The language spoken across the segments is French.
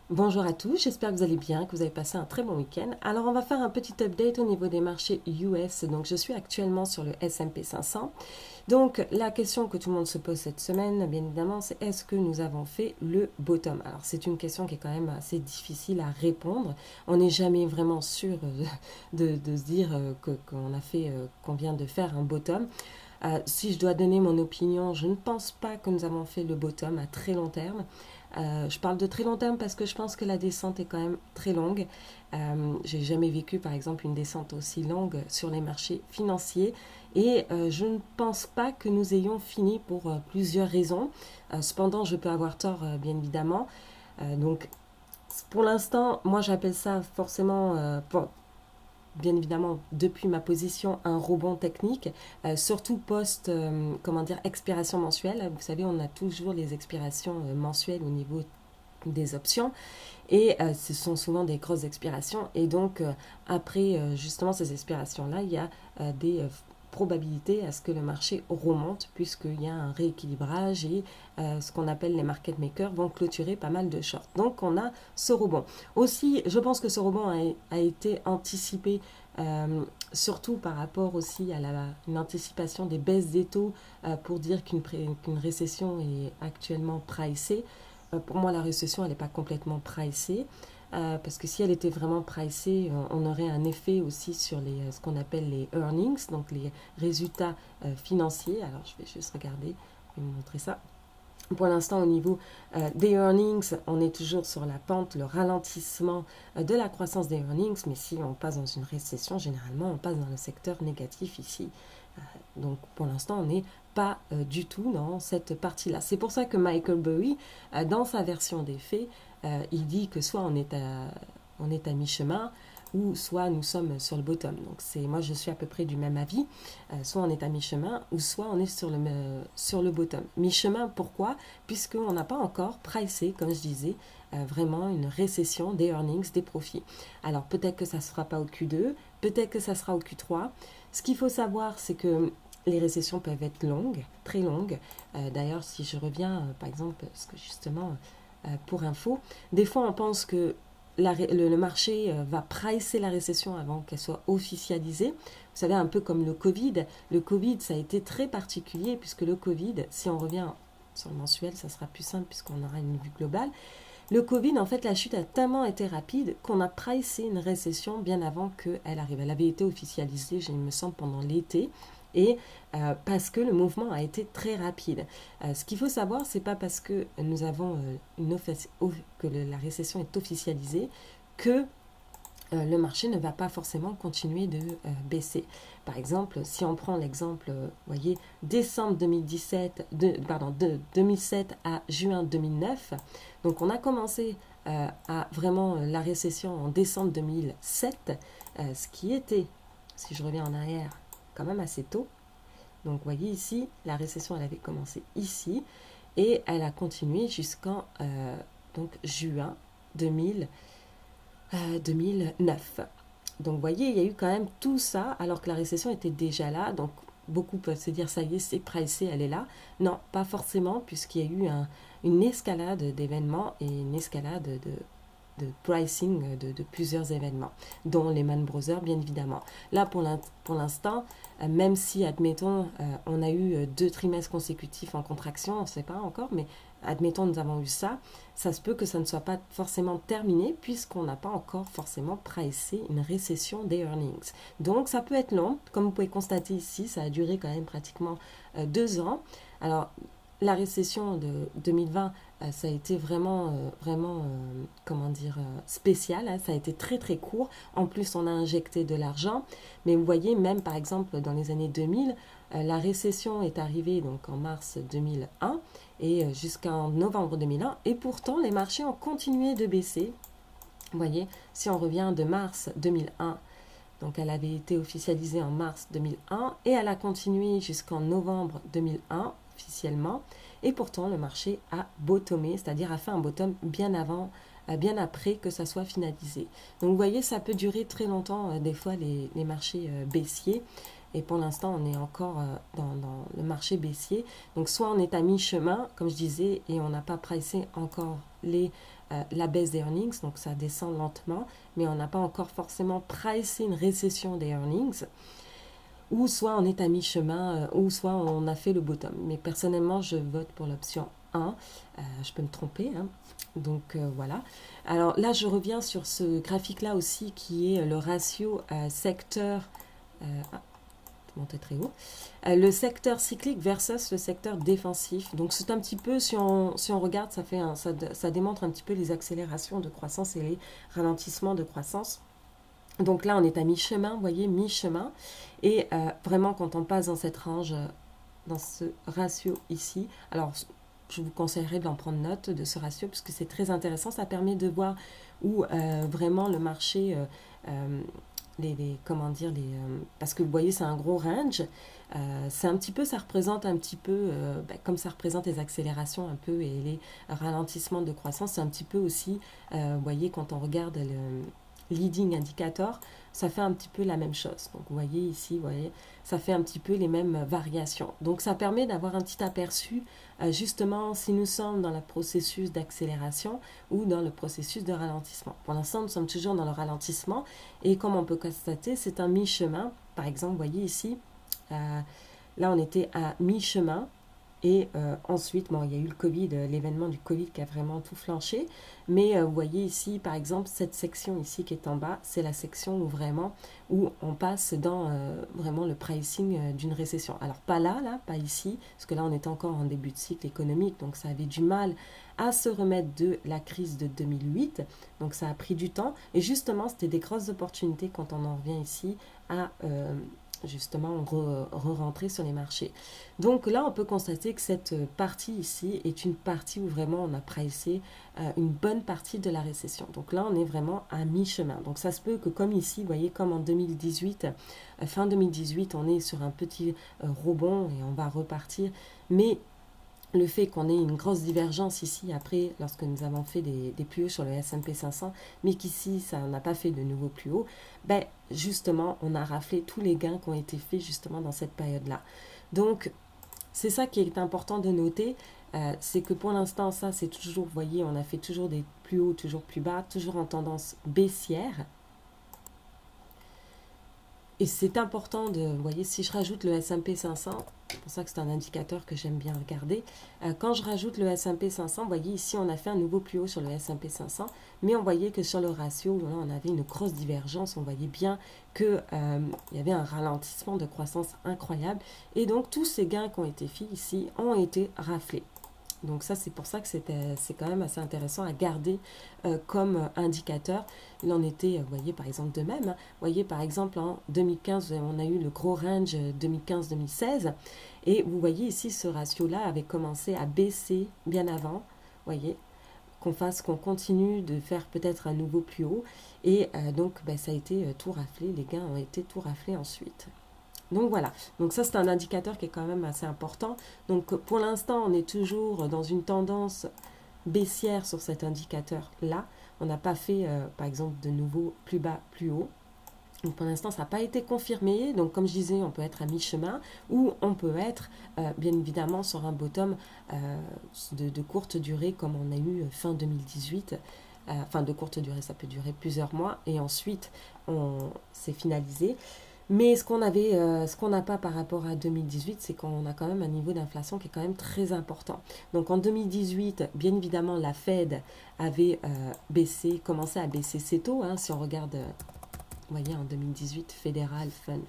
Bonjour à tous, j'espère que vous allez bien, que vous avez passé un très bon week-end. Alors on va faire un petit update au niveau des marchés US. Donc je suis actuellement sur le S&P 500. Donc la question que tout le monde se pose cette semaine, bien évidemment, c'est est-ce que nous avons fait le bottom? Alors c'est une question qui est quand même assez difficile à répondre. On n'est jamais vraiment sûr de se dire qu'on a fait, qu'on vient de faire un bottom. Si je dois donner mon opinion, je ne pense pas que nous avons fait le bottom à très long terme. Je parle de très long terme parce que je pense que la descente est quand même très longue. J'ai jamais vécu, par exemple, une descente aussi longue sur les marchés financiers et je ne pense pas que nous ayons fini pour plusieurs raisons. Cependant, je peux avoir tort, bien évidemment. Donc, pour l'instant, moi, j'appelle ça forcément, bien évidemment, depuis ma position, un rebond technique, surtout post, comment dire, expiration mensuelle. Vous savez, on a toujours les expirations mensuelles au niveau des options et ce sont souvent des grosses expirations et donc après justement ces expirations là il y a des probabilités à ce que le marché remonte puisqu'il y a un rééquilibrage et ce qu'on appelle les market makers vont clôturer pas mal de shorts. Donc on a ce rebond. Aussi, je pense que ce rebond a été anticipé surtout par rapport aussi à une anticipation des baisses des taux pour dire qu'une récession est actuellement pricée. Pour moi, la récession, elle n'est pas complètement pricée. Parce que si elle était vraiment pricée, on aurait un effet aussi sur ce qu'on appelle les earnings, donc les résultats financiers. Alors, je vais juste regarder, je vais vous montrer ça. Pour l'instant, au niveau des earnings, on est toujours sur la pente, le ralentissement de la croissance des earnings, mais si on passe dans une récession, généralement, on passe dans le secteur négatif ici. Donc, pour l'instant, on n'est pas du tout dans cette partie-là. C'est pour ça que Michael Burry, dans sa version des faits, il dit que soit on est à mi-chemin, ou soit nous sommes sur le bottom. Donc moi je suis à peu près du même avis. Soit on est à mi-chemin ou soit on est sur le bottom. Mi-chemin, pourquoi? Puisqu'on n'a pas encore pricé, comme je disais, vraiment une récession des earnings, des profits. Alors peut-être que ça ne se fera pas au Q2, peut-être que ça sera au Q3. Ce qu'il faut savoir, c'est que les récessions peuvent être longues, très longues. D'ailleurs, si je reviens, par exemple, parce que justement, pour info, des fois on pense que le marché va pricer la récession avant qu'elle soit officialisée. Vous savez, un peu comme le Covid. Le Covid, ça a été très particulier puisque le Covid, si on revient sur le mensuel, ça sera plus simple puisqu'on aura une vue globale. Le Covid, en fait, la chute a tellement été rapide qu'on a pricé une récession bien avant qu'elle arrive. Elle avait été officialisée, il me semble, pendant l'été. Et parce que le mouvement a été très rapide. Ce qu'il faut savoir, c'est pas parce que nous avons que la récession est officialisée que le marché ne va pas forcément continuer de baisser. Par exemple, si on prend l'exemple, voyez, décembre 2017, de 2007 à juin 2009, donc on a commencé à vraiment la récession en décembre 2007, ce qui était, si je reviens en arrière, quand même assez tôt. Donc vous voyez ici, la récession, elle avait commencé ici et elle a continué jusqu'en donc juin 2000. 2009. Donc, vous voyez, il y a eu quand même tout ça, alors que la récession était déjà là. Donc, beaucoup peuvent se dire, ça y est, c'est pricé, elle est là. Non, pas forcément, puisqu'il y a eu une escalade d'événements et une escalade de pricing de plusieurs événements, dont les Man Brothers, bien évidemment. Là, pour l'instant, même si, admettons, on a eu 2 trimestres consécutifs en contraction, on ne sait pas encore, mais admettons, nous avons eu ça, ça se peut que ça ne soit pas forcément terminé, puisqu'on n'a pas encore forcément pricé une récession des earnings. Donc, ça peut être long. Comme vous pouvez constater ici, ça a duré quand même pratiquement 2 ans. Alors, la récession de 2020, ça a été vraiment, comment dire, spécial. Hein. Ça a été très très court. En plus, on a injecté de l'argent. Mais vous voyez, même par exemple dans les années 2000, la récession est arrivée donc en mars 2001 et jusqu'en novembre 2001. Et pourtant, les marchés ont continué de baisser. Vous voyez, si on revient de mars 2001, donc elle avait été officialisée en mars 2001 et elle a continué jusqu'en novembre 2001 officiellement. Et pourtant, le marché a bottomé, c'est-à-dire a fait un bottom bien avant, bien après que ça soit finalisé. Donc vous voyez, ça peut durer très longtemps, des fois, les marchés baissiers. Et pour l'instant, on est encore dans le marché baissier. Donc soit on est à mi-chemin, comme je disais, et on n'a pas pricé encore les la baisse des earnings, donc ça descend lentement, mais on n'a pas encore forcément pricé une récession des earnings, ou soit on est à mi-chemin, ou soit on a fait le bottom. Mais personnellement, je vote pour l'option 1. Je peux me tromper, hein. Donc voilà. Alors là, je reviens sur ce graphique-là aussi, qui est le ratio secteur... monter très haut. Le secteur cyclique versus le secteur défensif. Donc c'est un petit peu, si on regarde, ça démontre un petit peu les accélérations de croissance et les ralentissements de croissance. Donc là, on est à mi-chemin, vous voyez, mi-chemin. Et vraiment, quand on passe dans cette range, dans ce ratio ici, alors je vous conseillerais d'en prendre note de ce ratio, puisque c'est très intéressant. Ça permet de voir où vraiment le marché... parce que vous voyez, c'est un gros range. C'est un petit peu, ça représente un petit peu, comme ça représente les accélérations un peu et les ralentissements de croissance, c'est un petit peu aussi, vous voyez, quand on regarde le leading indicator, ça fait un petit peu la même chose. Donc vous voyez ici, vous voyez, ça fait un petit peu les mêmes variations. Donc ça permet d'avoir un petit aperçu, justement, si nous sommes dans le processus d'accélération ou dans le processus de ralentissement. Pour l'instant, nous sommes toujours dans le ralentissement et comme on peut constater, c'est un mi-chemin. Par exemple, vous voyez ici, là on était à mi-chemin. Et ensuite, bon, il y a eu le Covid, l'événement du Covid qui a vraiment tout flanché. Mais vous voyez ici, par exemple, cette section ici qui est en bas, c'est la section où on passe dans vraiment le pricing d'une récession. Alors pas là, pas ici, parce que là on est encore en début de cycle économique, donc ça avait du mal à se remettre de la crise de 2008. Donc ça a pris du temps. Et justement, c'était des grosses opportunités quand on en revient ici à... justement re-rentrer sur les marchés. Donc là, on peut constater que cette partie ici est une partie où vraiment on a pricé une bonne partie de la récession. Donc là, on est vraiment à mi-chemin. Donc ça se peut que comme ici, vous voyez, comme en 2018, fin 2018, on est sur un petit rebond et on va repartir. Mais le fait qu'on ait une grosse divergence ici, après, lorsque nous avons fait des plus hauts sur le S&P 500, mais qu'ici, ça n'a pas fait de nouveaux plus hauts, ben, justement, on a raflé tous les gains qui ont été faits justement dans cette période-là. Donc, c'est ça qui est important de noter, c'est que pour l'instant, ça, c'est toujours, vous voyez, on a fait toujours des plus hauts, toujours plus bas, toujours en tendance baissière. Et c'est important de, vous voyez, si je rajoute le S&P 500, c'est pour ça que c'est un indicateur que j'aime bien regarder. Quand je rajoute le S&P 500, vous voyez ici, on a fait un nouveau plus haut sur le S&P 500, mais on voyait que sur le ratio, là, on avait une grosse divergence. On voyait bien qu'il y avait un ralentissement de croissance incroyable. Et donc, tous ces gains qui ont été faits ici ont été raflés. Donc ça, c'est pour ça que c'est quand même assez intéressant à garder comme indicateur. Il en était, vous voyez, par exemple, de même. Hein. Vous voyez, par exemple, en 2015, on a eu le gros range 2015-2016. Et vous voyez ici, ce ratio-là avait commencé à baisser bien avant. Vous voyez, qu'on continue de faire peut-être un nouveau plus haut. Et donc, ça a été tout raflé. Les gains ont été tout raflés ensuite. Donc voilà, donc ça c'est un indicateur qui est quand même assez important. Donc pour l'instant, on est toujours dans une tendance baissière sur cet indicateur-là. On n'a pas fait, par exemple, de nouveau plus bas, plus haut. Donc pour l'instant, ça n'a pas été confirmé. Donc comme je disais, on peut être à mi-chemin ou on peut être, bien évidemment, sur un bottom de courte durée comme on a eu fin 2018. Enfin, de courte durée, ça peut durer plusieurs mois. Et ensuite, c'est finalisé. Mais ce qu'on n'a pas par rapport à 2018, c'est qu'on a quand même un niveau d'inflation qui est quand même très important. Donc en 2018, bien évidemment, la Fed avait commencé à baisser ses taux. Hein, si on regarde, vous voyez, en 2018, Federal Fund,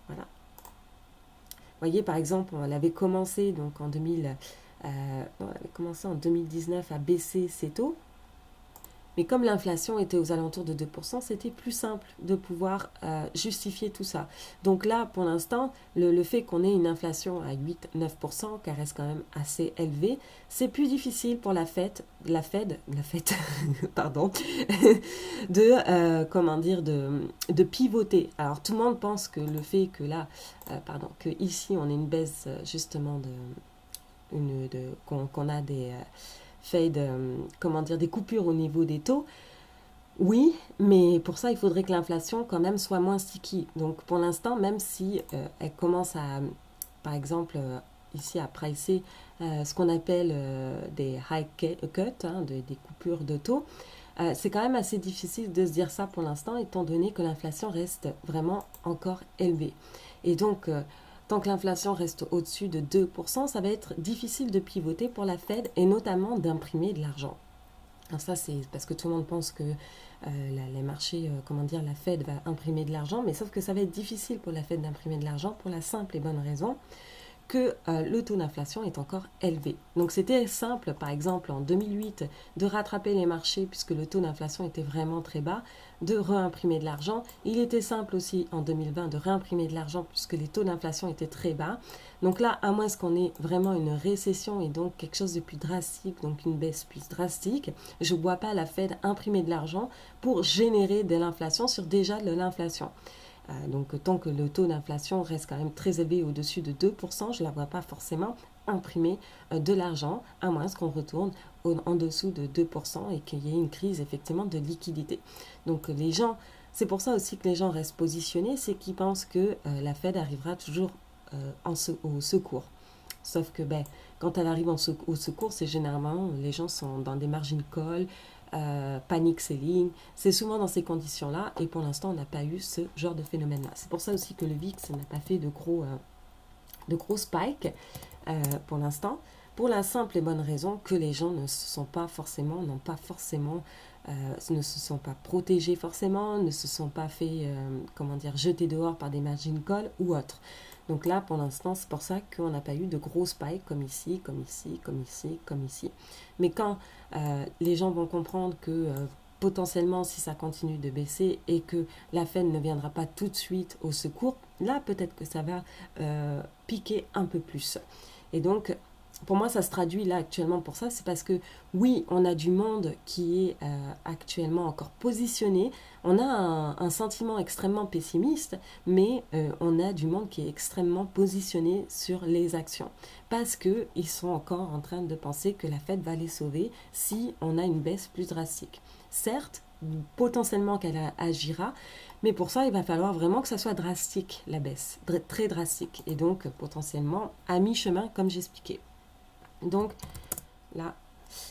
voilà. Vous voyez, par exemple, on avait commencé donc en 2019 à baisser ses taux. Mais comme l'inflation était aux alentours de 2%, c'était plus simple de pouvoir justifier tout ça. Donc là, pour l'instant, le fait qu'on ait une inflation à 8-9%, qui reste quand même assez élevée, c'est plus difficile pour la Fed, pardon, de pivoter. Alors tout le monde pense que le fait que là, que ici on ait une baisse justement qu'on a des... fait des coupures au niveau des taux. Oui, mais pour ça, il faudrait que l'inflation quand même soit moins sticky. Donc pour l'instant, même si elle commence à, par exemple, ici à pricer ce qu'on appelle des high cut, hein, des coupures de taux. C'est quand même assez difficile de se dire ça pour l'instant, étant donné que l'inflation reste vraiment encore élevée. Et donc, tant que l'inflation reste au-dessus de 2%, ça va être difficile de pivoter pour la Fed et notamment d'imprimer de l'argent. Alors ça, c'est parce que tout le monde pense que les marchés, comment dire, la Fed va imprimer de l'argent, mais sauf que ça va être difficile pour la Fed d'imprimer de l'argent pour la simple et bonne raison que le taux d'inflation est encore élevé. Donc c'était simple, par exemple en 2008, de rattraper les marchés puisque le taux d'inflation était vraiment très bas, de réimprimer de l'argent. Il était simple aussi en 2020 de réimprimer de l'argent puisque les taux d'inflation étaient très bas. Donc là, à moins qu'on ait vraiment une récession et donc quelque chose de plus drastique, donc une baisse plus drastique, je ne vois pas la Fed imprimer de l'argent pour générer de l'inflation sur déjà de l'inflation. Donc tant que le taux d'inflation reste quand même très élevé au-dessus de 2%, je ne la vois pas forcément imprimer de l'argent, à moins qu'on retourne en dessous de 2% et qu'il y ait une crise effectivement de liquidité. Donc les gens, c'est pour ça aussi que les gens restent positionnés, c'est qu'ils pensent que la Fed arrivera toujours au secours. Sauf que quand elle arrive au secours, c'est généralement, les gens sont dans des margin calls, panic selling, c'est souvent dans ces conditions-là et pour l'instant on n'a pas eu ce genre de phénomène-là. C'est pour ça aussi que le VIX n'a pas fait de gros spikes pour l'instant, pour la simple et bonne raison que les gens ne se sont pas protégés forcément, ne se sont pas fait, jeter dehors par des margin calls ou autres. Donc là, pour l'instant, c'est pour ça qu'on n'a pas eu de gros spikes comme ici, comme ici, comme ici, comme ici. Mais quand les gens vont comprendre que potentiellement, si ça continue de baisser et que la Fed ne viendra pas tout de suite au secours, là, peut-être que ça va piquer un peu plus. Et donc, pour moi, ça se traduit là actuellement pour ça, c'est parce que oui, on a du monde qui est actuellement encore positionné, on a un sentiment extrêmement pessimiste, mais on a du monde qui est extrêmement positionné sur les actions, parce qu'ils sont encore en train de penser que la Fed va les sauver si on a une baisse plus drastique. Certes, potentiellement qu'elle agira, mais pour ça, il va falloir vraiment que ça soit drastique, la baisse, très drastique, et donc potentiellement à mi-chemin, comme j'expliquais. Donc là,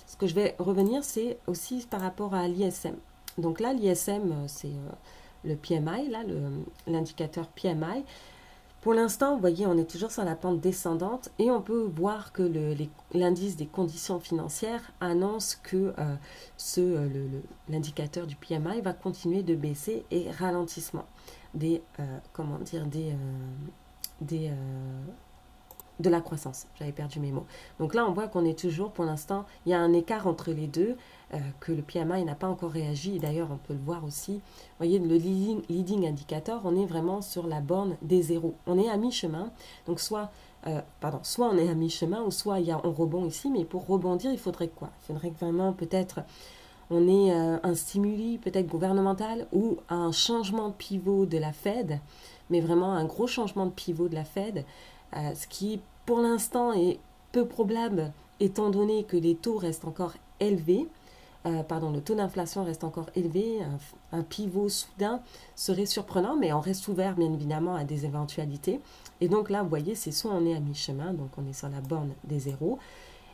ce que je vais revenir, c'est aussi par rapport à l'ISM. Donc là, l'ISM, c'est le PMI, là, l'indicateur PMI. Pour l'instant, vous voyez, on est toujours sur la pente descendante et on peut voir que l'indice des conditions financières annonce que l'indicateur du PMI va continuer de baisser et ralentissement de la croissance. J'avais perdu mes mots. Donc là, on voit qu'on est toujours, pour l'instant, il y a un écart entre les deux, que le PMI n'a pas encore réagi. Et d'ailleurs, on peut le voir aussi. Vous voyez, le leading indicator, on est vraiment sur la borne des zéros. On est à mi-chemin. Donc soit on est à mi-chemin, ou soit on rebond ici. Mais pour rebondir, il faudrait quoi? Il faudrait que vraiment, peut-être, on ait un stimuli, peut-être gouvernemental, ou un changement de pivot de la Fed, mais vraiment un gros changement de pivot de la Fed, ce qui pour l'instant est peu probable étant donné que les taux restent encore élevés, le taux d'inflation reste encore élevé, un pivot soudain serait surprenant, mais on reste ouvert bien évidemment à des éventualités. Et donc là, vous voyez, c'est soit on est à mi-chemin, donc on est sur la borne des zéros,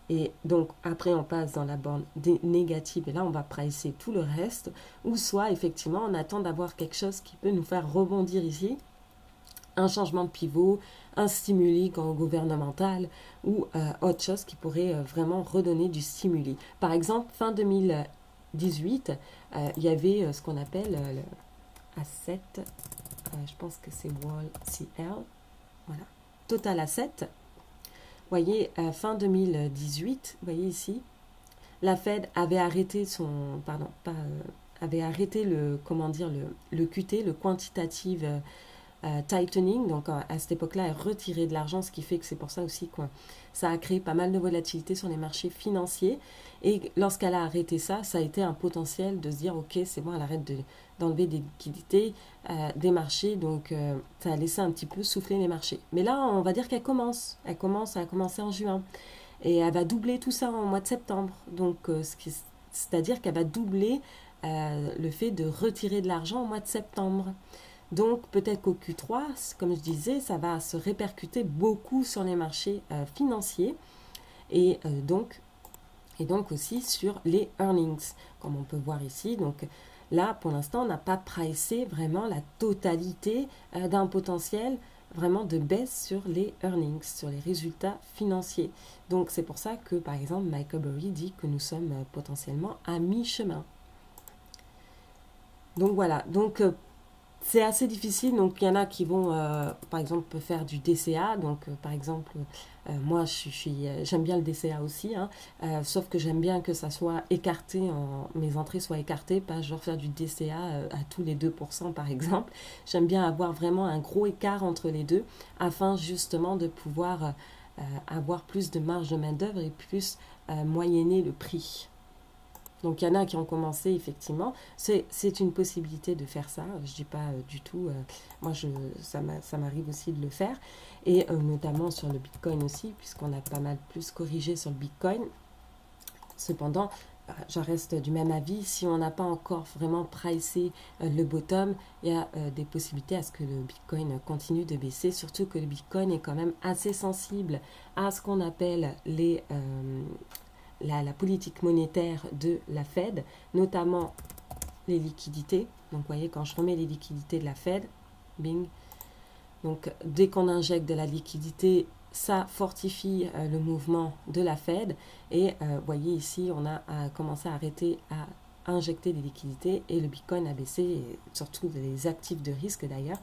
et donc après on passe dans la borne des négatives, et là on va pricer tout le reste, ou soit effectivement on attend d'avoir quelque chose qui peut nous faire rebondir ici, un changement de pivot, un stimuli gouvernemental ou autre chose qui pourrait vraiment redonner du stimuli. Par exemple, fin 2018, il y avait ce qu'on appelle le asset, je pense que c'est Wall CL, voilà, Total Asset. Vous voyez, fin 2018, vous voyez ici, la Fed avait arrêté avait arrêté le QT, le quantitative tightening, donc à cette époque-là, elle retirait de l'argent, ce qui fait que c'est pour ça aussi que ça a créé pas mal de volatilité sur les marchés financiers. Et lorsqu'elle a arrêté ça, ça a été un potentiel de se dire, ok, c'est bon, elle arrête d'enlever des liquidités des marchés, donc ça a laissé un petit peu souffler les marchés. Mais là, on va dire qu'elle commence, elle a commencé en juin, et elle va doubler tout ça en mois de septembre, donc c'est-à-dire qu'elle va doubler le fait de retirer de l'argent au mois de septembre. Donc peut-être qu'au Q3, comme je disais, ça va se répercuter beaucoup sur les marchés financiers. et donc aussi sur les earnings, comme on peut voir ici. Donc là, pour l'instant, on n'a pas pricé vraiment la totalité d'un potentiel vraiment de baisse sur les earnings, sur les résultats financiers. Donc c'est pour ça que, par exemple, Michael Burry dit que nous sommes potentiellement à mi-chemin. Donc voilà, donc c'est assez difficile. Donc il y en a qui vont, par exemple, faire du DCA. Donc par exemple, moi j'aime bien le DCA aussi, hein, sauf que j'aime bien que ça soit écarté, mes entrées soient écartées, pas genre faire du DCA à tous les 2% par exemple. J'aime bien avoir vraiment un gros écart entre les deux, afin justement de pouvoir avoir plus de marge de main-d'œuvre et plus moyenner le prix. Donc il y en a qui ont commencé effectivement. C'est une possibilité de faire ça. Je ne dis pas du tout. Moi, ça m'arrive aussi de le faire. Et notamment sur le Bitcoin aussi, puisqu'on a pas mal plus corrigé sur le Bitcoin. Cependant, je reste du même avis. Si on n'a pas encore vraiment pricé le bottom, il y a des possibilités à ce que le Bitcoin continue de baisser. Surtout que le Bitcoin est quand même assez sensible à ce qu'on appelle la politique monétaire de la Fed, notamment les liquidités. Donc, vous voyez, quand je remets les liquidités de la Fed, bing. Donc, dès qu'on injecte de la liquidité, ça fortifie le mouvement de la Fed. Et vous voyez ici, on a commencé à arrêter à injecter des liquidités et le Bitcoin a baissé, et surtout les actifs de risque d'ailleurs.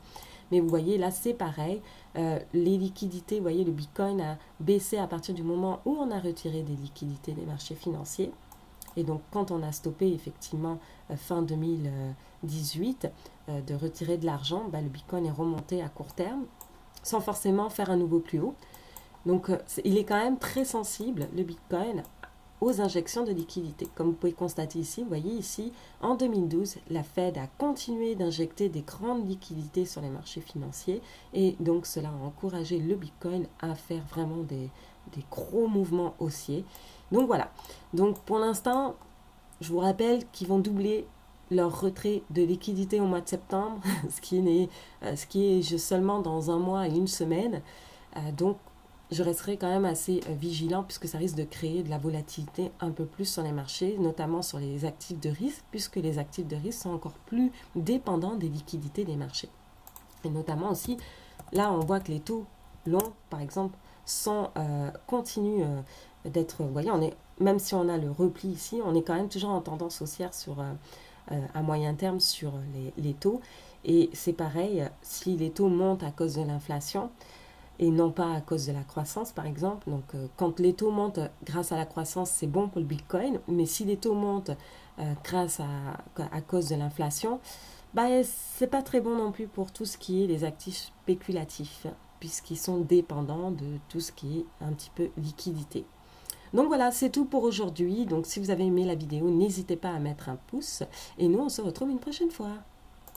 Mais vous voyez, là, c'est pareil. Les liquidités, vous voyez, le Bitcoin a baissé à partir du moment où on a retiré des liquidités des marchés financiers. Et donc, quand on a stoppé, effectivement, fin 2018, de retirer de l'argent, le Bitcoin est remonté à court terme, sans forcément faire un nouveau plus haut. Donc, il est quand même très sensible, le Bitcoin, aux injections de liquidités. Comme vous pouvez constater ici, vous voyez ici, en 2012, la Fed a continué d'injecter des grandes liquidités sur les marchés financiers et donc cela a encouragé le Bitcoin à faire vraiment des gros mouvements haussiers. Donc voilà, donc pour l'instant, je vous rappelle qu'ils vont doubler leur retrait de liquidités au mois de septembre, ce qui est juste seulement dans un mois et une semaine. Donc je resterai quand même assez vigilant puisque ça risque de créer de la volatilité un peu plus sur les marchés, notamment sur les actifs de risque, puisque les actifs de risque sont encore plus dépendants des liquidités des marchés. Et notamment aussi, là on voit que les taux longs, par exemple, continuent d'être, vous voyez, même si on a le repli ici, on est quand même toujours en tendance haussière à moyen terme sur les taux. Et c'est pareil, si les taux montent à cause de l'inflation, et non pas à cause de la croissance, par exemple. Donc, quand les taux montent grâce à la croissance, c'est bon pour le Bitcoin. Mais si les taux montent à cause de l'inflation, c'est pas très bon non plus pour tout ce qui est les actifs spéculatifs, puisqu'ils sont dépendants de tout ce qui est un petit peu liquidité. Donc voilà, c'est tout pour aujourd'hui. Donc, si vous avez aimé la vidéo, n'hésitez pas à mettre un pouce. Et nous, on se retrouve une prochaine fois.